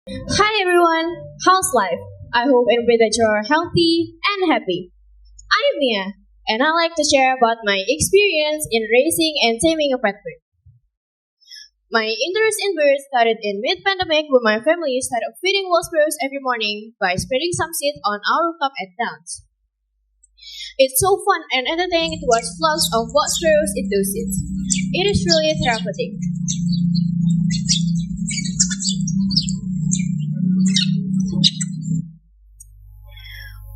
Hi everyone, how's life? I hope and pray that you are healthy and happy. I'm Mia, and I like to share about my experience in raising and taming a pet bird. My interest in birds started in mid-pandemic when my family started feeding wild sparrows every morning by spreading some seed on our rooftop at downs. It's so fun and entertaining to watch flocks of wild sparrows eat those seeds. It is really therapeutic.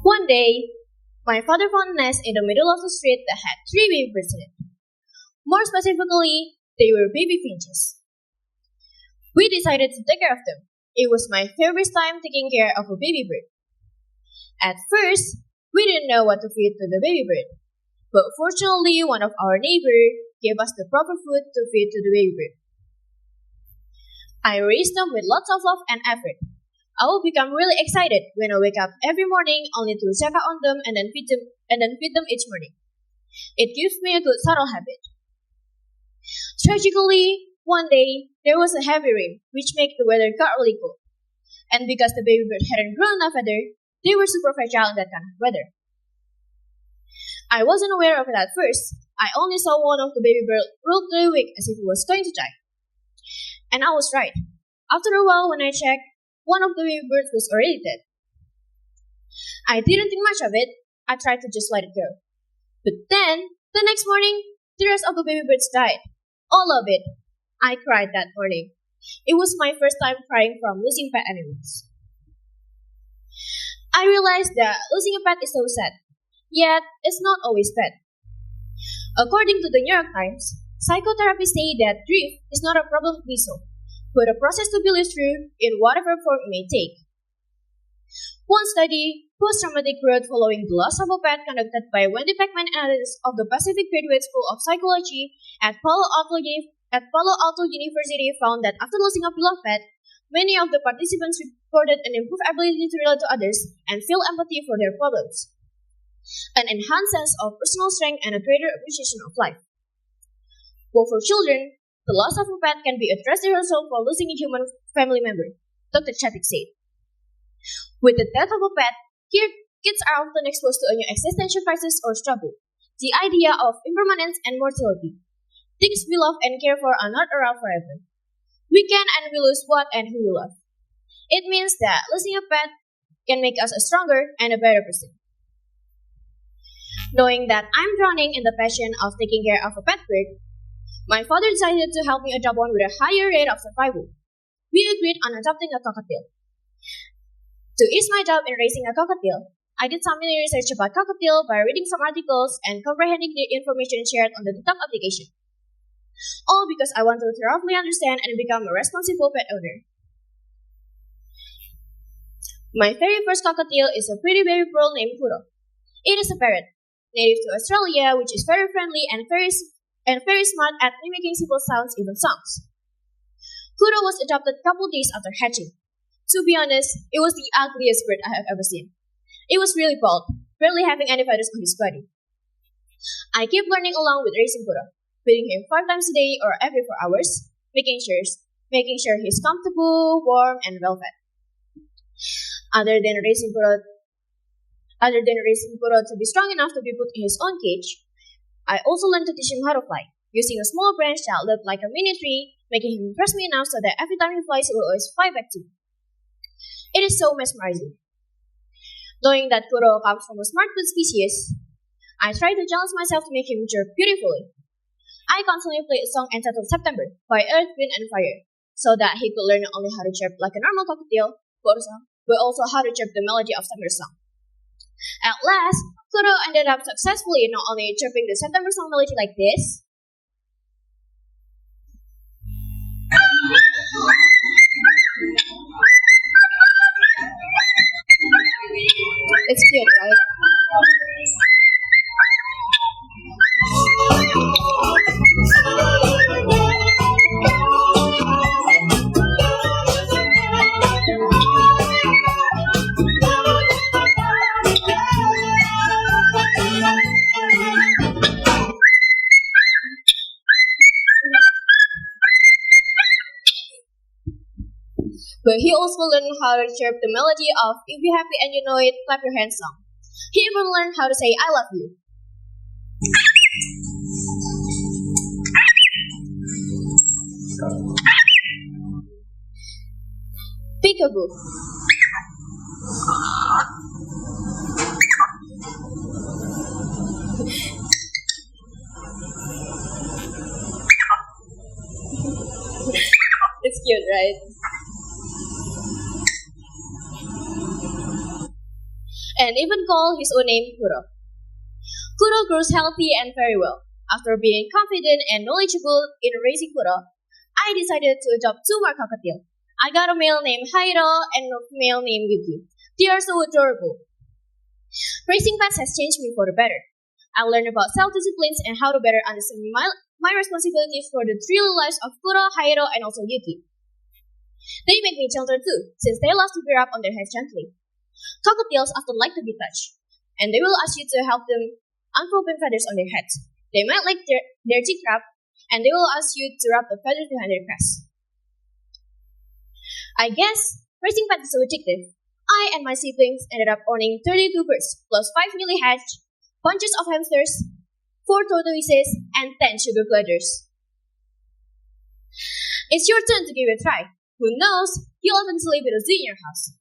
One day, my father found a nest in the middle of the street that had three baby birds in it. More specifically, they were baby finches. We decided to take care of them. It was my favorite time taking care of a baby bird. At first, we didn't know what to feed to the baby bird, but fortunately, one of our neighbors gave us the proper food to feed to the baby bird. I raised them with lots of love and effort. I will become really excited when I wake up every morning only to check out on them and then feed them each morning. It gives me a good subtle habit. Tragically, one day there was a heavy rain which made the weather got really cold. And because the baby bird hadn't grown enough feather, they were super fragile in that kind of weather. I wasn't aware of it at first. I only saw one of the baby birds roll really weak as if it was going to die. And I was right. After a while when I checked, one of the baby birds was already dead. I didn't think much of it. I tried to just let it go. But then, the next morning, the rest of the baby birds died. All of it. I cried that morning. It was my first time crying from losing pet animals. I realized that losing a pet is so sad. Yet, it's not always bad. According to the New York Times, psychotherapists say that grief is not a problem to be solved, but a process to be lived through in whatever form it may take. One study, post-traumatic growth following the loss of a pet, conducted by Wendy Peckman analyst of the Pacific Graduate School of Psychology at Palo Alto University, found that after losing a beloved pet, many of the participants reported an improved ability to relate to others and feel empathy for their problems, an enhanced sense of personal strength, and a greater appreciation of life. Well, for children, the loss of a pet can be a drastic result for losing a human family member, Dr. Chapik said. With the death of a pet, kids are often exposed to a new existential crisis or struggle, the idea of impermanence and mortality. Things we love and care for are not around forever. We can and we lose what and who we love. It means that losing a pet can make us a stronger and a better person. Knowing that I'm drowning in the passion of taking care of a pet bird, my father decided to help me adopt one with a higher rate of survival. We agreed on adopting a cockatiel. To ease my job in raising a cockatiel, I did some mini research about cockatiel by reading some articles and comprehending the information shared on the TikTok application. All because I want to thoroughly understand and become a responsible pet owner. My very first cockatiel is a pretty baby pearl named Putri. It is a parrot, native to Australia, which is very friendly and very smart at mimicking simple sounds, even songs. Putri was adopted a couple days after hatching. To be honest, it was the ugliest bird I have ever seen. It was really bald, barely having any feathers on his body. I kept learning along with raising Putri, feeding him 5 times a day or every 4 hours, making sure he's comfortable, warm, and well fed. Other than raising Putri to be strong enough to be put in his own cage, I also learned to teach him how to fly, using a small branch that looked like a mini tree, making him impress me enough so that every time he flies, he will always fly back to me. It is so mesmerizing. Knowing that Putri comes from a smart bird species, I try to challenge myself to make him chirp beautifully. I constantly play a song entitled September by Earth, Wind, and Fire, so that he could learn not only how to chirp like a normal cockatiel, but also how to chirp the melody of September song. At last, Putri ended up successfully not only chirping the September song melody like this, it's cute, right? But he also learned how to chirp the melody of "If you're happy and you know it, clap your hands" song. He even learned how to say "I love you." Peekaboo. It's cute, right? And even call his own name Kuro. Kuro grows healthy and very well. After being confident and knowledgeable in raising Kuro, I decided to adopt two more cockatiels. I got a male named Hairo and a female named Yuki. They are so adorable. Raising pets has changed me for the better. I learned about self-discipline and how to better understand my responsibilities for the three lives of Kuro, Hairo, and also Yuki. They make me gentler too, since they love to bear up on their heads gently. Cockatiels often like to be touched, and they will ask you to help them unfold feathers on their heads. They might like their cheek wrap, and they will ask you to wrap the feathers behind their crest. I guess raising pets is so addictive. I and my siblings ended up owning 32 birds, plus 5 newly hatched, bunches of hamsters, 4 tortoises, and 10 sugar gliders. It's your turn to give it a try. Who knows, you'll eventually be a zoo in your house.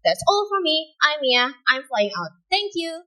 That's all for me. I'm Mia. I'm flying out. Thank you.